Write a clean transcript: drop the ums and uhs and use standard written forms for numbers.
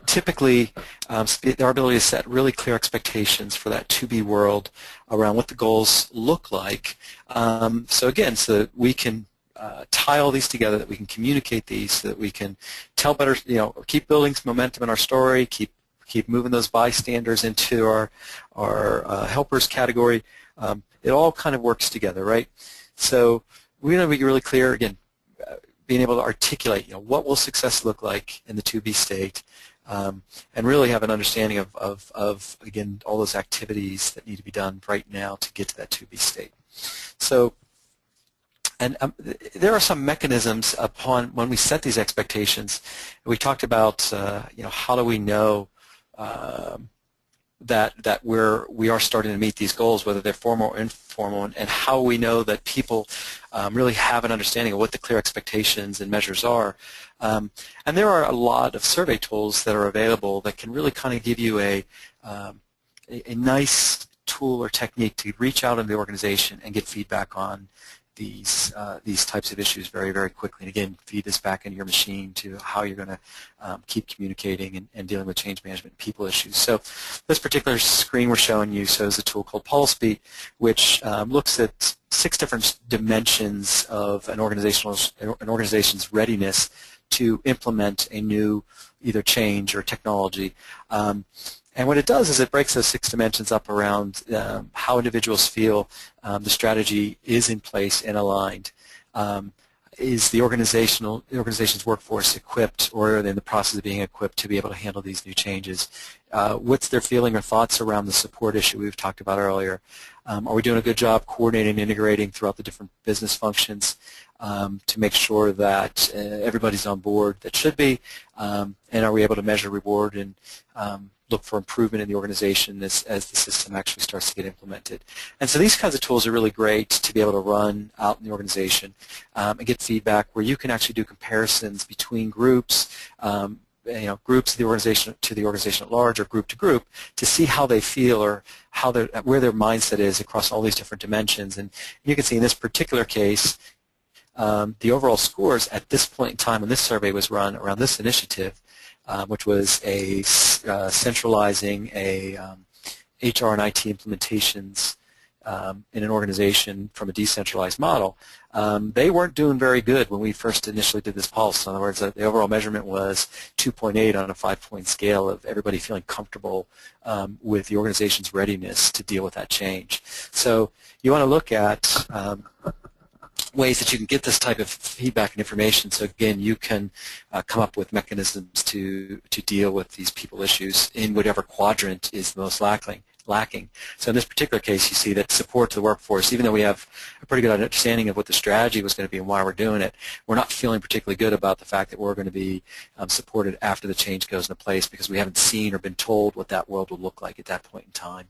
typically our ability to set really clear expectations for that to-be world around what the goals look like. So that we can tie all these together, that we can communicate these, so that we can tell better, keep building some momentum in our story, keep moving those bystanders into our helpers category. It all kind of works together, right? So we're going to be really clear, again, being able to articulate, what will success look like in the to-be state, and really have an understanding of, again, all those activities that need to be done right now to get to that to-be state. So, and there are some mechanisms upon when we set these expectations. We talked about, how do we know that we are starting to meet these goals, whether they're formal or informal, and how we know that people really have an understanding of what the clear expectations and measures are. And there are a lot of survey tools that are available that can really kind of give you a nice tool or technique to reach out in the organization and get feedback on these types of issues very, very quickly. And again, feed this back into your machine to how you're going to keep communicating and dealing with change management and people issues. So this particular screen we're showing you shows a tool called PulseBeat, which looks at 6 different dimensions of an organization's readiness to implement a new either change or technology. And what it does is it breaks those 6 dimensions up around how individuals feel the strategy is in place and aligned. Is the organization's workforce equipped, or are they in the process of being equipped to be able to handle these new changes? What's their feeling or thoughts around the support issue we've talked about earlier? Are we doing a good job coordinating and integrating throughout the different business functions to make sure that everybody's on board that should be? And are we able to measure reward and look for improvement in the organization as the system actually starts to get implemented? And so these kinds of tools are really great to be able to run out in the organization and get feedback where you can actually do comparisons between groups, groups of the organization to the organization at large, or group to group, to see how they feel or where their mindset is across all these different dimensions. And you can see in this particular case, the overall scores at this point in time when this survey was run around this initiative, which was centralizing HR and IT implementations in an organization from a decentralized model. They weren't doing very good when we first initially did this pulse. In other words, the overall measurement was 2.8 on a 5-point scale of everybody feeling comfortable with the organization's readiness to deal with that change. So you want to look at ways that you can get this type of feedback and information, so again you can come up with mechanisms to deal with these people issues in whatever quadrant is the most lacking. So in this particular case, you see that support to the workforce, even though we have a pretty good understanding of what the strategy was going to be and why we're doing it, we're not feeling particularly good about the fact that we're going to be supported after the change goes into place, because we haven't seen or been told what that world will look like at that point in time.